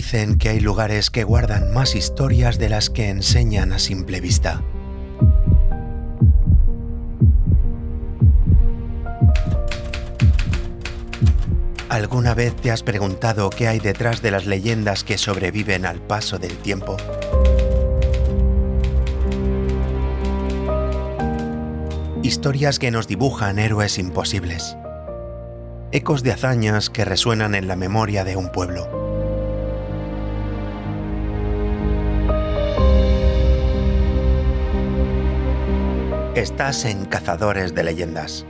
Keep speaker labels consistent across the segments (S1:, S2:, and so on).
S1: Dicen que hay lugares que guardan más historias de las que enseñan a simple vista. ¿Alguna vez te has preguntado qué hay detrás de las leyendas que sobreviven al paso del tiempo? Historias que nos dibujan héroes imposibles. Ecos de hazañas que resuenan en la memoria de un pueblo. Estás en Cazadores de Leyendas,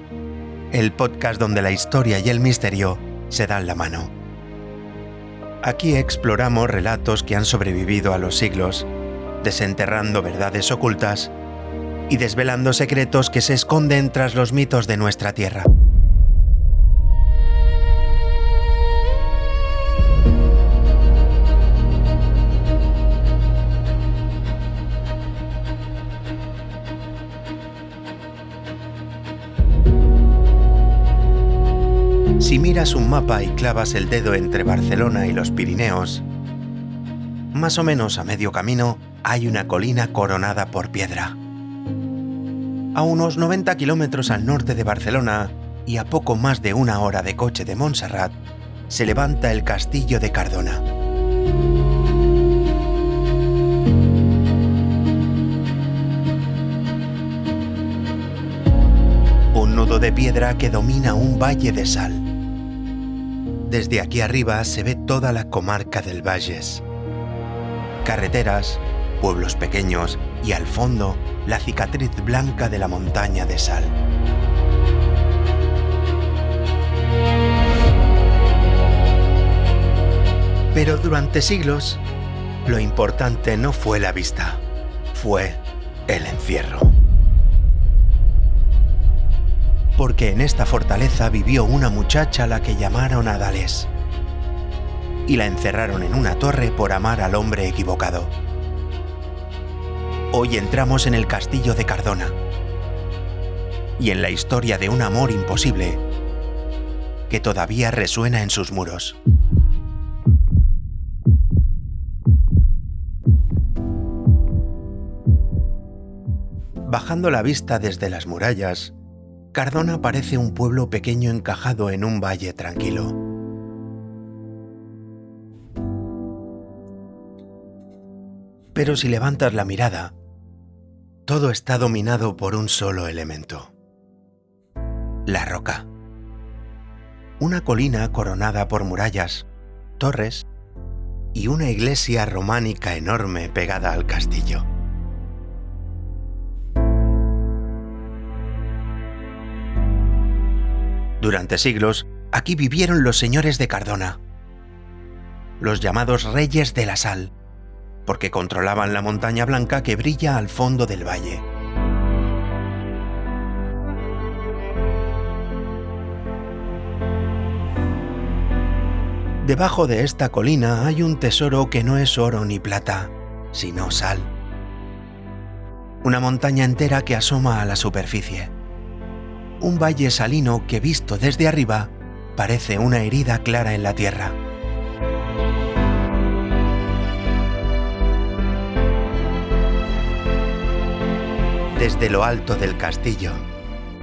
S1: el podcast donde la historia y el misterio se dan la mano. Aquí exploramos relatos que han sobrevivido a los siglos, desenterrando verdades ocultas y desvelando secretos que se esconden tras los mitos de nuestra tierra. Si miras un mapa y clavas el dedo entre Barcelona y los Pirineos, más o menos a medio camino hay una colina coronada por piedra. A unos 90 kilómetros al norte de Barcelona y a poco más de una hora de coche de Montserrat, se levanta el castillo de Cardona. Un nudo de piedra que domina un valle de sal. Desde aquí arriba se ve toda la comarca del Bages. Carreteras, pueblos pequeños y al fondo la cicatriz blanca de la montaña de sal. Pero durante siglos, lo importante no fue la vista, fue el encierro. Porque en esta fortaleza vivió una muchacha a la que llamaron Adalés. Y la encerraron en una torre por amar al hombre equivocado. Hoy entramos en el castillo de Cardona. Y en la historia de un amor imposible que todavía resuena en sus muros. Bajando la vista desde las murallas, Cardona parece un pueblo pequeño encajado en un valle tranquilo. Pero si levantas la mirada, todo está dominado por un solo elemento: la roca. Una colina coronada por murallas, torres y una iglesia románica enorme pegada al castillo. Durante siglos, aquí vivieron los señores de Cardona, los llamados Reyes de la Sal, porque controlaban la montaña blanca que brilla al fondo del valle. Debajo de esta colina hay un tesoro que no es oro ni plata, sino sal. Una montaña entera que asoma a la superficie. Un valle salino que, visto desde arriba, parece una herida clara en la tierra. Desde lo alto del castillo,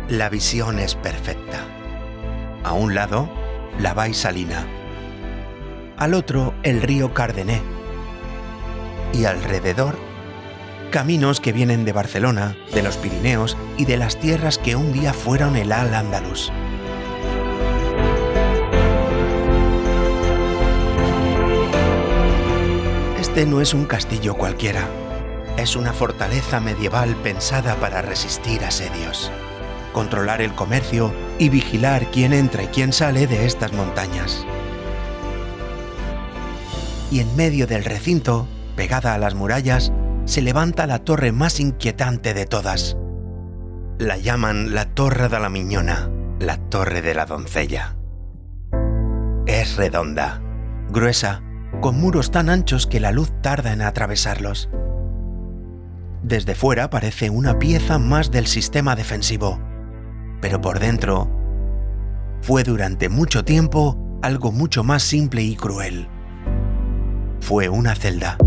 S1: la visión es perfecta. A un lado, la Vall Salina. Al otro, el río Cardener. Y alrededor, caminos que vienen de Barcelona, de los Pirineos y de las tierras que un día fueron el Al-Ándalus. Este no es un castillo cualquiera, es una fortaleza medieval pensada para resistir asedios, controlar el comercio y vigilar quién entra y quién sale de estas montañas. Y en medio del recinto, pegada a las murallas, se levanta la torre más inquietante de todas. La llaman la Torre de la Miñona, la Torre de la Doncella. Es redonda, gruesa, con muros tan anchos que la luz tarda en atravesarlos. Desde fuera parece una pieza más del sistema defensivo, pero por dentro fue durante mucho tiempo algo mucho más simple y cruel. fue una celda.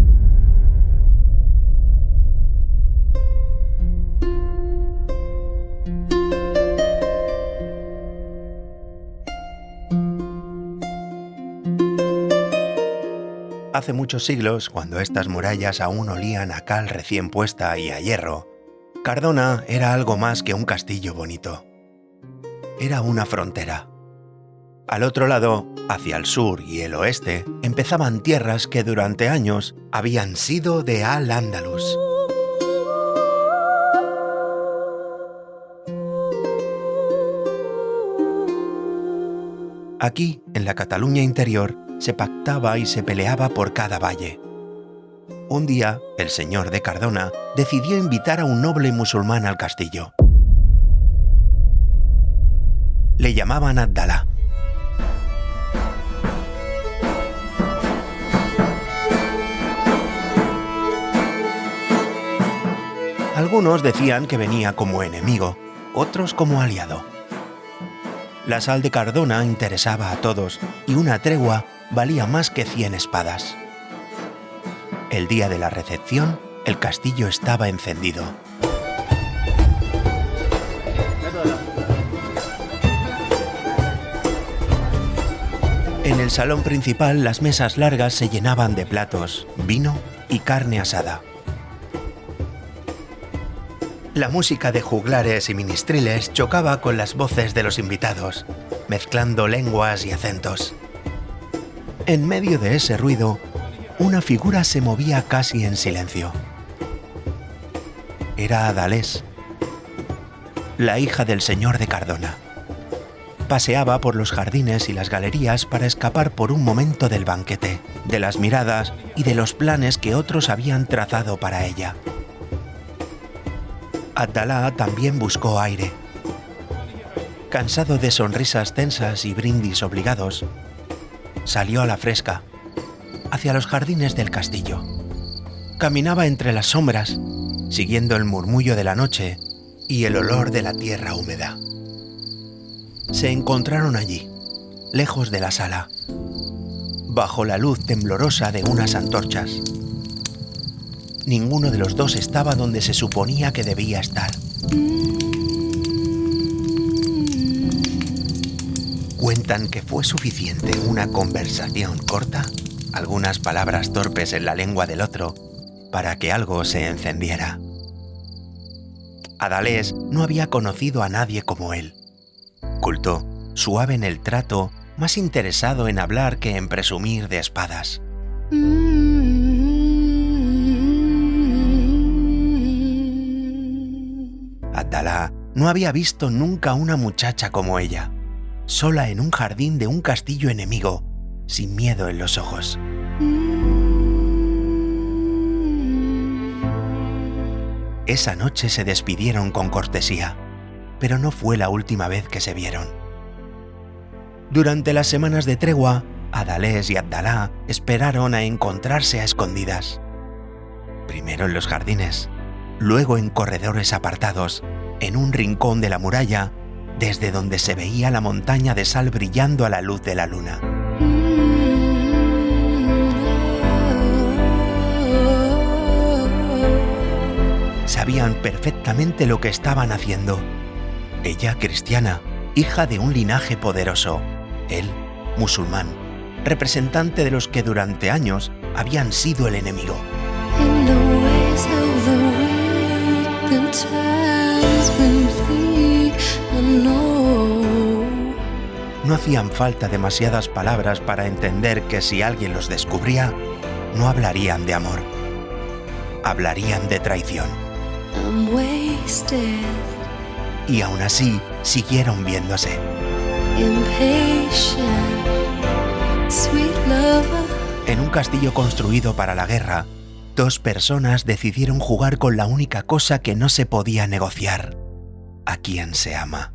S1: Hace muchos siglos, cuando estas murallas aún olían a cal recién puesta y a hierro, Cardona era algo más que un castillo bonito. Era una frontera. Al otro lado, hacia el sur y el oeste, empezaban tierras que durante años habían sido de Al-Ándalus. Aquí, en la Cataluña interior, se pactaba y se peleaba por cada valle. Un día, el señor de Cardona decidió invitar a un noble musulmán al castillo. Le llamaban Abdalá. Algunos decían que venía como enemigo, otros como aliado. La sal de Cardona interesaba a todos y una tregua valía más que 100 espadas. El día de la recepción, el castillo estaba encendido. En el salón principal, las mesas largas se llenaban de platos, vino y carne asada. La música de juglares y ministriles chocaba con las voces de los invitados, mezclando lenguas y acentos. En medio de ese ruido, una figura se movía casi en silencio. Era Adalés, la hija del señor de Cardona. Paseaba por los jardines y las galerías para escapar por un momento del banquete, de las miradas y de los planes que otros habían trazado para ella. Abdalá también buscó aire. Cansado de sonrisas tensas y brindis obligados, salió a la fresca, hacia los jardines del castillo. Caminaba entre las sombras, siguiendo el murmullo de la noche y el olor de la tierra húmeda. Se encontraron allí, lejos de la sala, bajo la luz temblorosa de unas antorchas. Ninguno de los dos estaba donde se suponía que debía estar. Cuentan que fue suficiente una conversación corta, algunas palabras torpes en la lengua del otro, para que algo se encendiera. Adalés no había conocido a nadie como él. Culto, suave en el trato, más interesado en hablar que en presumir de espadas. Abdalá no había visto nunca una muchacha como ella, sola en un jardín de un castillo enemigo, sin miedo en los ojos. Esa noche se despidieron con cortesía, pero no fue la última vez que se vieron. Durante las semanas de tregua, Adalés y Abdalá esperaron a encontrarse a escondidas. Primero en los jardines, luego en corredores apartados, en un rincón de la muralla, desde donde se veía la montaña de sal brillando a la luz de la luna. Sabían perfectamente lo que estaban haciendo. Ella, cristiana, hija de un linaje poderoso. Él, musulmán, representante de los que durante años habían sido el enemigo. No hacían falta demasiadas palabras para entender que si alguien los descubría, no hablarían de amor. Hablarían de traición. Y aún así, siguieron viéndose. En un castillo construido para la guerra, dos personas decidieron jugar con la única cosa que no se podía negociar: a quien se ama.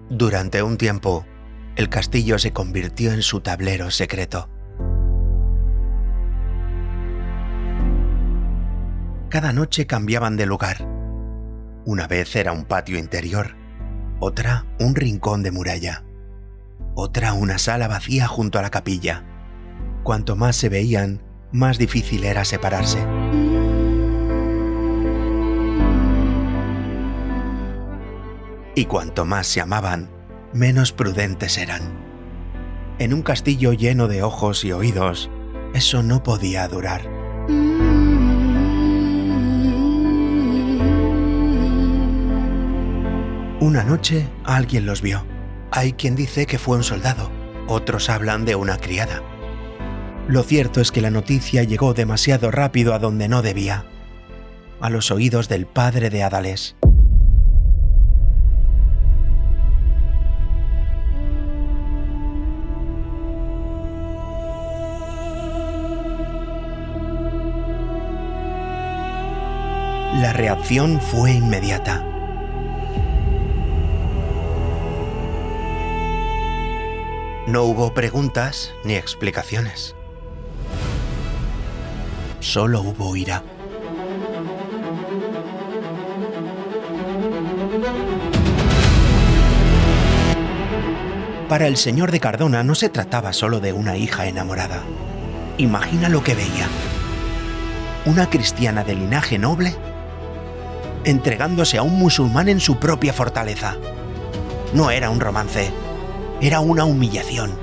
S1: Durante un tiempo, el castillo se convirtió en su tablero secreto. Cada noche cambiaban de lugar. Una vez era un patio interior, otra un rincón de muralla, otra una sala vacía junto a la capilla. Cuanto más se veían, más difícil era separarse. Y cuanto más se amaban, menos prudentes eran. En un castillo lleno de ojos y oídos, eso no podía durar. Una noche alguien los vio. Hay quien dice que fue un soldado, otros hablan de una criada. Lo cierto es que la noticia llegó demasiado rápido a donde no debía, a los oídos del padre de Adalés. La reacción fue inmediata. No hubo preguntas ni explicaciones. Solo hubo ira. Para el señor de Cardona no se trataba solo de una hija enamorada. Imagina lo que veía. Una cristiana de linaje noble entregándose a un musulmán en su propia fortaleza. No era un romance, era una humillación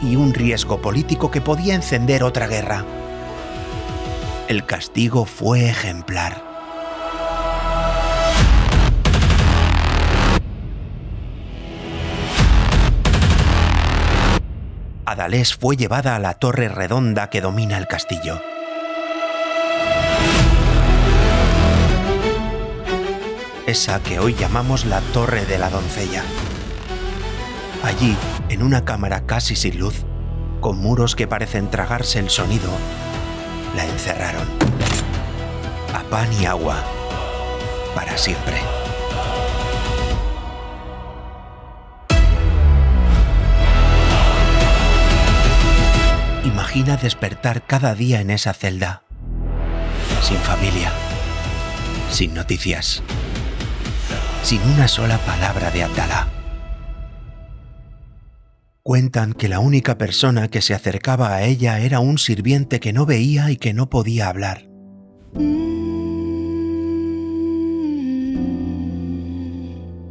S1: y un riesgo político que podía encender otra guerra. El castigo fue ejemplar. Adalés fue llevada a la torre redonda que domina el castillo. Esa que hoy llamamos la Torre de la Doncella. Allí, en una cámara casi sin luz, con muros que parecen tragarse el sonido, la encerraron. A pan y agua, para siempre. Imagina despertar cada día en esa celda, sin familia, sin noticias, sin una sola palabra de Abdalá. Cuentan que la única persona que se acercaba a ella era un sirviente que no veía y que no podía hablar.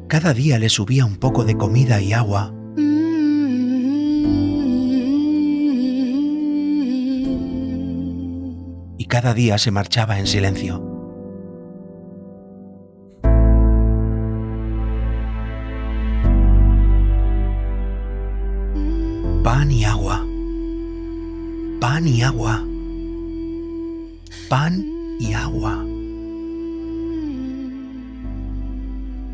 S1: Cada día le subía un poco de comida y agua. Y cada día se marchaba en silencio. Pan y agua. Pan y agua. Pan y agua.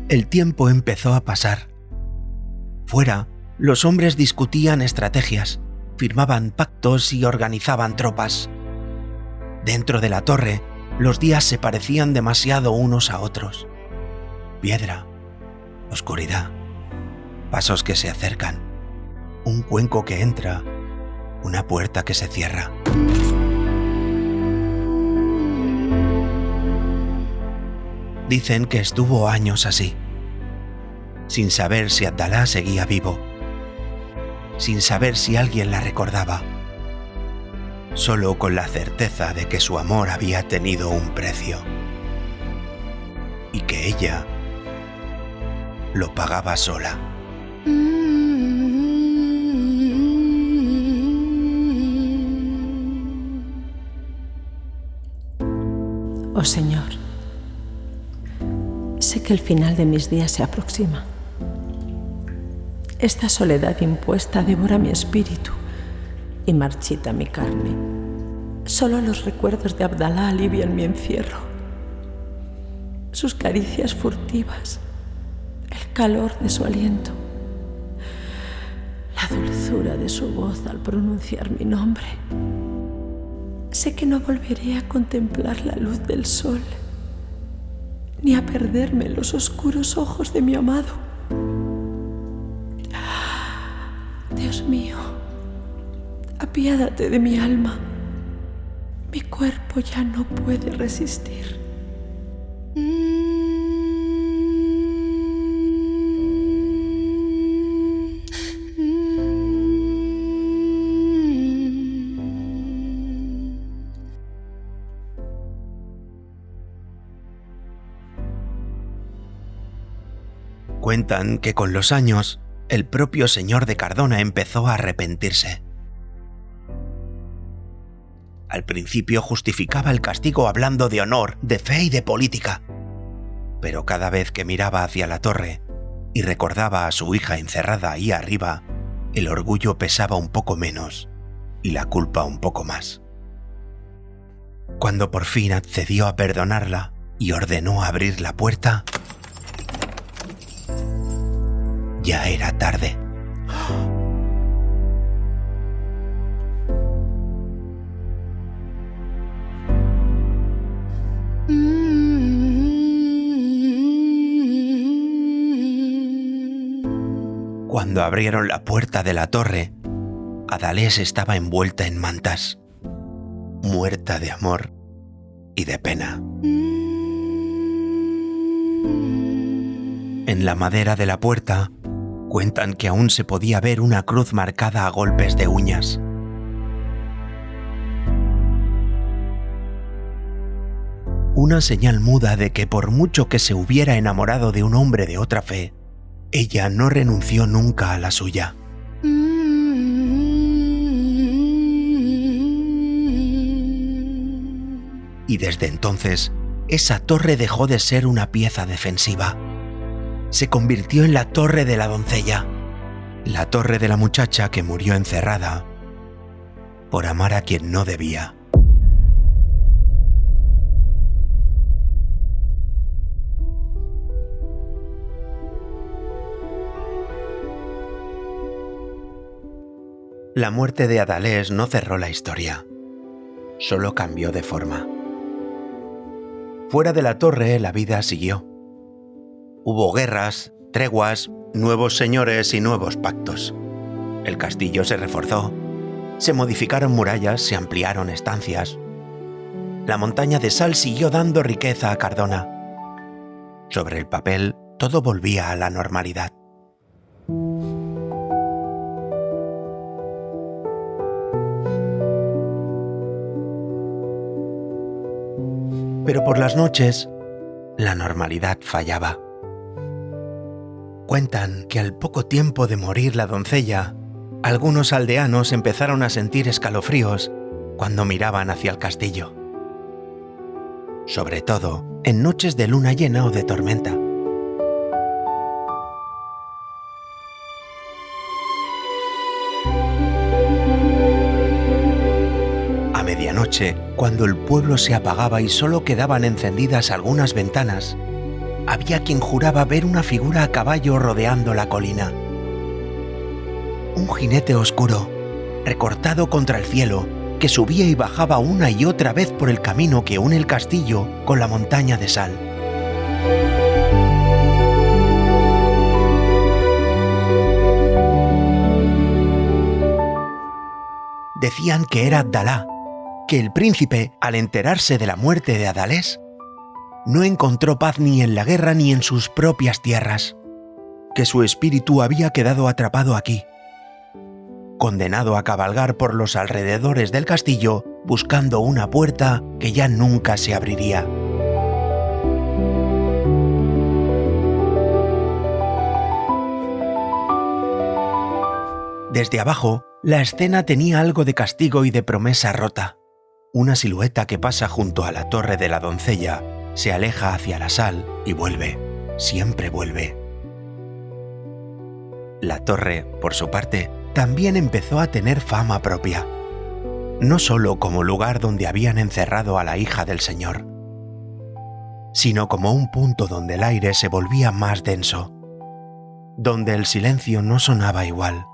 S1: El tiempo empezó a pasar. Fuera, los hombres discutían estrategias, firmaban pactos y organizaban tropas. Dentro de la torre, los días se parecían demasiado unos a otros. Piedra, oscuridad, pasos que se acercan, un cuenco que entra, una puerta que se cierra. Dicen que estuvo años así, sin saber si Abdalá seguía vivo, sin saber si alguien la recordaba, solo con la certeza de que su amor había tenido un precio y que ella lo pagaba sola.
S2: Oh Señor, sé que el final de mis días se aproxima. Esta soledad impuesta devora mi espíritu y marchita mi carne. Solo los recuerdos de Abdalá alivian mi encierro. Sus caricias furtivas, el calor de su aliento, la dulzura de su voz al pronunciar mi nombre. Sé que no volveré a contemplar la luz del sol, ni a perderme en los oscuros ojos de mi amado. Dios mío, apiádate de mi alma. Mi cuerpo ya no puede resistir.
S1: Cuentan que con los años, el propio señor de Cardona empezó a arrepentirse. Al principio justificaba el castigo hablando de honor, de fe y de política. Pero cada vez que miraba hacia la torre y recordaba a su hija encerrada ahí arriba, el orgullo pesaba un poco menos y la culpa un poco más. Cuando por fin accedió a perdonarla y ordenó abrir la puerta, ya era tarde. Cuando abrieron la puerta de la torre, Adalés estaba envuelta en mantas, muerta de amor y de pena. En la madera de la puerta, cuentan que aún se podía ver una cruz marcada a golpes de uñas. Una señal muda de que por mucho que se hubiera enamorado de un hombre de otra fe, ella no renunció nunca a la suya. Y desde entonces, esa torre dejó de ser una pieza defensiva. Se convirtió en la torre de la doncella, la torre de la muchacha que murió encerrada por amar a quien no debía. La muerte de Adalés no cerró la historia, solo cambió de forma. Fuera de la torre la vida siguió. Hubo guerras, treguas, nuevos señores y nuevos pactos. El castillo se reforzó, se modificaron murallas, se ampliaron estancias. La montaña de sal siguió dando riqueza a Cardona. Sobre el papel, todo volvía a la normalidad. Pero por las noches, la normalidad fallaba. Cuentan que al poco tiempo de morir la doncella, algunos aldeanos empezaron a sentir escalofríos cuando miraban hacia el castillo. Sobre todo en noches de luna llena o de tormenta. A medianoche, cuando el pueblo se apagaba y solo quedaban encendidas algunas ventanas, había quien juraba ver una figura a caballo rodeando la colina. Un jinete oscuro, recortado contra el cielo, que subía y bajaba una y otra vez por el camino que une el castillo con la montaña de sal. Decían que era Abdalá, que el príncipe, al enterarse de la muerte de Adalés, no encontró paz ni en la guerra ni en sus propias tierras, que su espíritu había quedado atrapado aquí, condenado a cabalgar por los alrededores del castillo buscando una puerta que ya nunca se abriría. Desde abajo, la escena tenía algo de castigo y de promesa rota. Una silueta que pasa junto a la torre de la doncella, se aleja hacia la sal y vuelve, siempre vuelve. La torre, por su parte, también empezó a tener fama propia, no solo como lugar donde habían encerrado a la hija del señor, sino como un punto donde el aire se volvía más denso, donde el silencio no sonaba igual.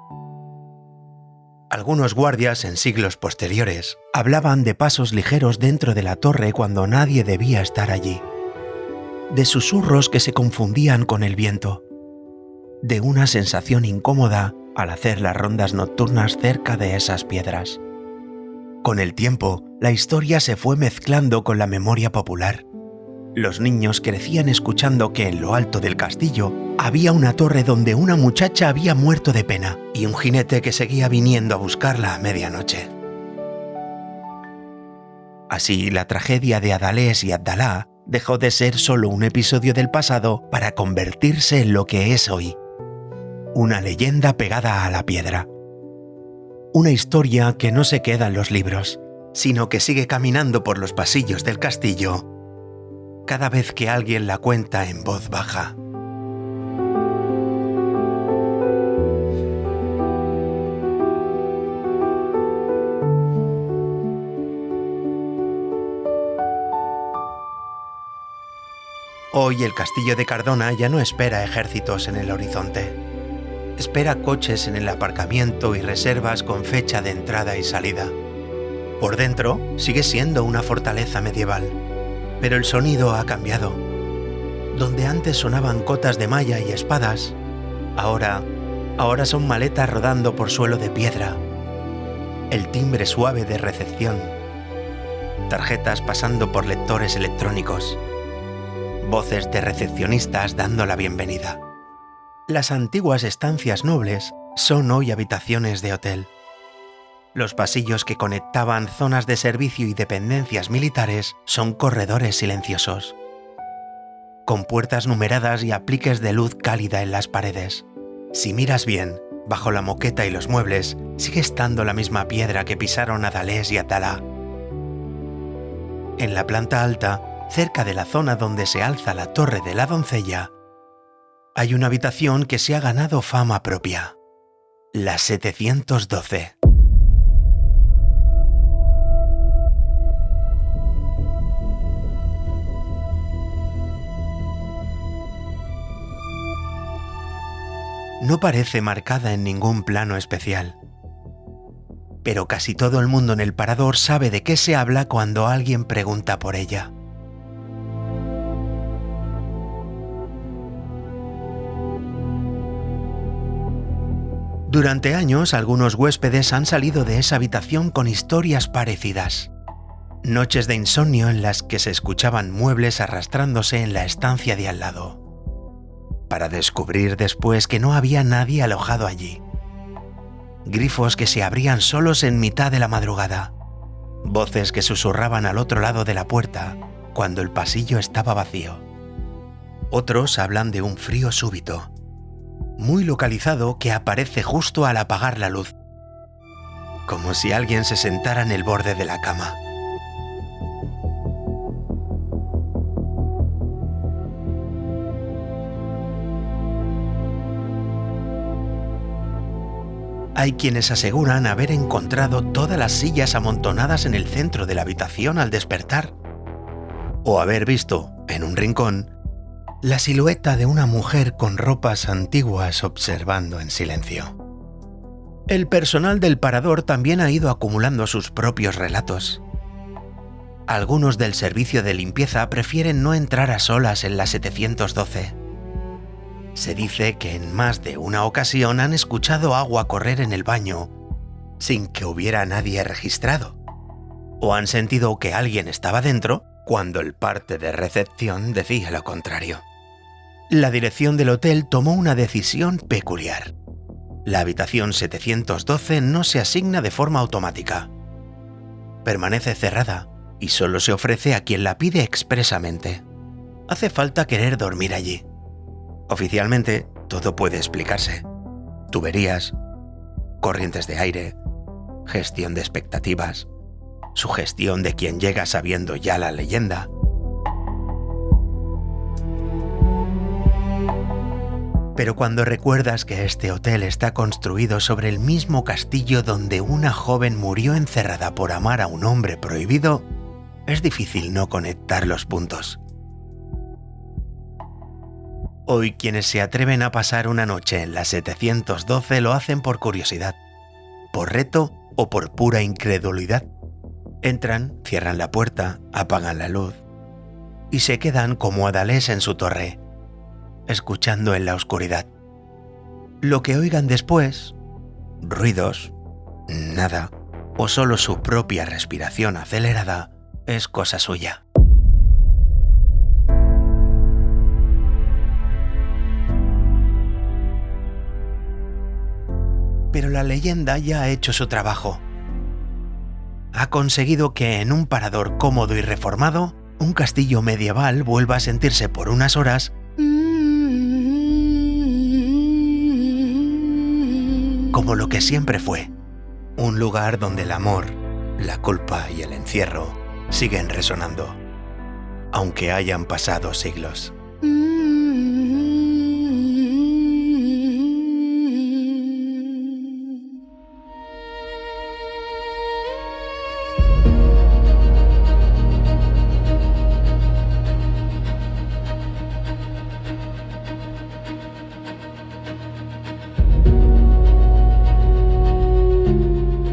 S1: Algunos guardias en siglos posteriores hablaban de pasos ligeros dentro de la torre cuando nadie debía estar allí, de susurros que se confundían con el viento, de una sensación incómoda al hacer las rondas nocturnas cerca de esas piedras. Con el tiempo, la historia se fue mezclando con la memoria popular. Los niños crecían escuchando que en lo alto del castillo había una torre donde una muchacha había muerto de pena y un jinete que seguía viniendo a buscarla a medianoche. Así, la tragedia de Adalés y Abdalá dejó de ser solo un episodio del pasado para convertirse en lo que es hoy. Una leyenda pegada a la piedra. Una historia que no se queda en los libros, sino que sigue caminando por los pasillos del castillo cada vez que alguien la cuenta en voz baja. Hoy el castillo de Cardona ya no espera ejércitos en el horizonte. Espera coches en el aparcamiento y reservas con fecha de entrada y salida. Por dentro sigue siendo una fortaleza medieval, pero el sonido ha cambiado. Donde antes sonaban cotas de malla y espadas, ahora son maletas rodando por suelo de piedra. El timbre suave de recepción. Tarjetas pasando por lectores electrónicos. Voces de recepcionistas dando la bienvenida. Las antiguas estancias nobles son hoy habitaciones de hotel. Los pasillos que conectaban zonas de servicio y dependencias militares son corredores silenciosos, con puertas numeradas y apliques de luz cálida en las paredes. Si miras bien, bajo la moqueta y los muebles, sigue estando la misma piedra que pisaron Adalés y Atalá. En la planta alta, cerca de la zona donde se alza la torre de la doncella, hay una habitación que se ha ganado fama propia, la 712. No parece marcada en ningún plano especial, pero casi todo el mundo en el parador sabe de qué se habla cuando alguien pregunta por ella. Durante años, algunos huéspedes han salido de esa habitación con historias parecidas. Noches de insomnio en las que se escuchaban muebles arrastrándose en la estancia de al lado, para descubrir después que no había nadie alojado allí. Grifos que se abrían solos en mitad de la madrugada. Voces que susurraban al otro lado de la puerta cuando el pasillo estaba vacío. Otros hablan de un frío súbito, muy localizado, que aparece justo al apagar la luz, como si alguien se sentara en el borde de la cama. Hay quienes aseguran haber encontrado todas las sillas amontonadas en el centro de la habitación al despertar, o haber visto, en un rincón, la silueta de una mujer con ropas antiguas observando en silencio. El personal del parador también ha ido acumulando sus propios relatos. Algunos del servicio de limpieza prefieren no entrar a solas en la 712. Se dice que en más de una ocasión han escuchado agua correr en el baño sin que hubiera nadie registrado, o han sentido que alguien estaba dentro cuando el parte de recepción decía lo contrario. La dirección del hotel tomó una decisión peculiar. La habitación 712 no se asigna de forma automática. Permanece cerrada y solo se ofrece a quien la pide expresamente. Hace falta querer dormir allí. Oficialmente, todo puede explicarse. Tuberías, corrientes de aire, gestión de expectativas, sugestión de quien llega sabiendo ya la leyenda. Pero cuando recuerdas que este hotel está construido sobre el mismo castillo donde una joven murió encerrada por amar a un hombre prohibido, es difícil no conectar los puntos. Hoy quienes se atreven a pasar una noche en la 712 lo hacen por curiosidad, por reto o por pura incredulidad. Entran, cierran la puerta, apagan la luz y se quedan como Adalés en su torre, escuchando en la oscuridad. Lo que oigan después, ruidos, nada, o solo su propia respiración acelerada, es cosa suya. Pero la leyenda ya ha hecho su trabajo. Ha conseguido que en un parador cómodo y reformado, un castillo medieval vuelva a sentirse por unas horas como lo que siempre fue, un lugar donde el amor, la culpa y el encierro siguen resonando, aunque hayan pasado siglos.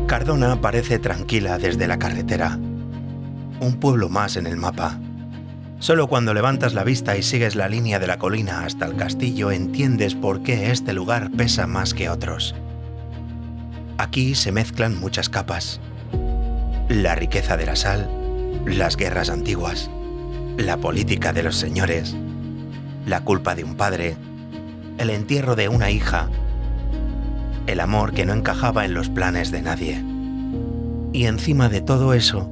S1: Cardona parece tranquila desde la carretera. Un pueblo más en el mapa. Solo cuando levantas la vista y sigues la línea de la colina hasta el castillo entiendes por qué este lugar pesa más que otros. Aquí se mezclan muchas capas. La riqueza de la sal, las guerras antiguas, la política de los señores, la culpa de un padre, el entierro de una hija, el amor que no encajaba en los planes de nadie. Y encima de todo eso,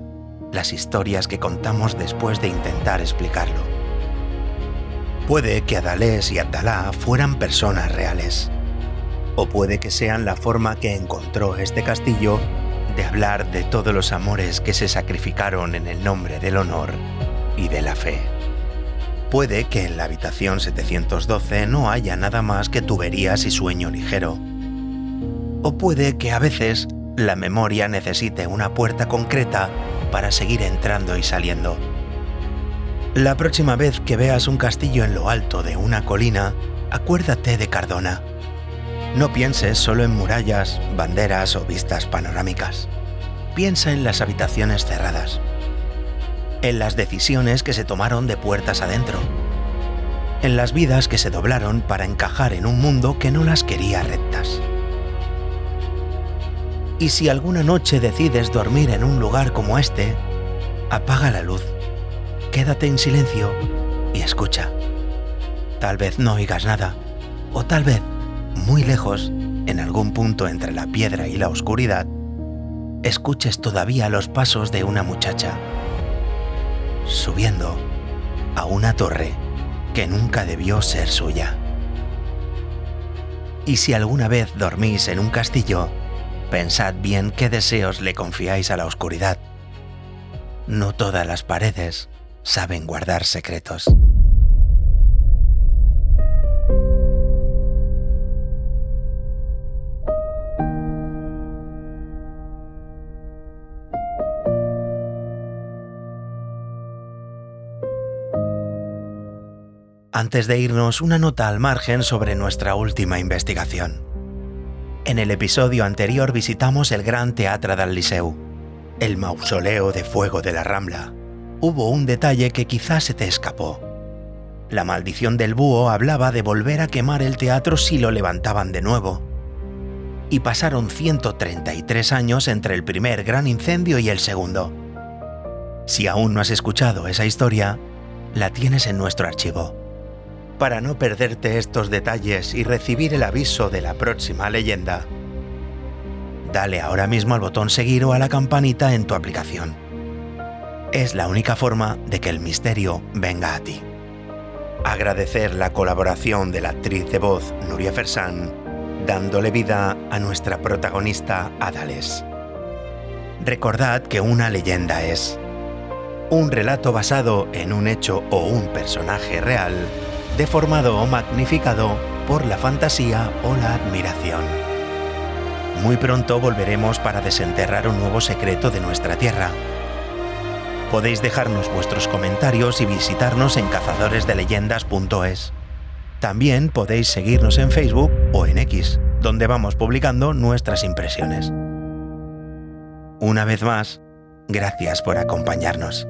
S1: las historias que contamos después de intentar explicarlo. Puede que Adalés y Abdalá fueran personas reales, o puede que sean la forma que encontró este castillo de hablar de todos los amores que se sacrificaron en el nombre del honor y de la fe. Puede que en la habitación 712 no haya nada más que tuberías y sueño ligero. O puede que a veces la memoria necesite una puerta concreta para seguir entrando y saliendo. La próxima vez que veas un castillo en lo alto de una colina, acuérdate de Cardona. No pienses solo en murallas, banderas o vistas panorámicas. Piensa en las habitaciones cerradas, en las decisiones que se tomaron de puertas adentro, en las vidas que se doblaron para encajar en un mundo que no las quería rectas. Y si alguna noche decides dormir en un lugar como este, apaga la luz, quédate en silencio y escucha. Tal vez no oigas nada, o tal vez, muy lejos, en algún punto entre la piedra y la oscuridad, escuches todavía los pasos de una muchacha, subiendo a una torre que nunca debió ser suya. Y si alguna vez dormís en un castillo, pensad bien qué deseos le confiáis a la oscuridad. No todas las paredes saben guardar secretos. Antes de irnos, una nota al margen sobre nuestra última investigación. En el episodio anterior visitamos el Gran Teatre del Liceu, el mausoleo de fuego de la Rambla. Hubo un detalle que quizás se te escapó. La maldición del búho hablaba de volver a quemar el teatro si lo levantaban de nuevo. Y pasaron 133 años entre el primer gran incendio y el segundo. Si aún no has escuchado esa historia, la tienes en nuestro archivo. Para no perderte estos detalles y recibir el aviso de la próxima leyenda, dale ahora mismo al botón seguir o a la campanita en tu aplicación. Es la única forma de que el misterio venga a ti. Agradecer la colaboración de la actriz de voz Núria Fersán, dándole vida a nuestra protagonista Adalés. Recordad que una leyenda es un relato basado en un hecho o un personaje real, deformado o magnificado por la fantasía o la admiración. Muy pronto volveremos para desenterrar un nuevo secreto de nuestra tierra. Podéis dejarnos vuestros comentarios y visitarnos en cazadoresdeleyendas.es. También podéis seguirnos en Facebook o en X, donde vamos publicando nuestras impresiones. Una vez más, gracias por acompañarnos.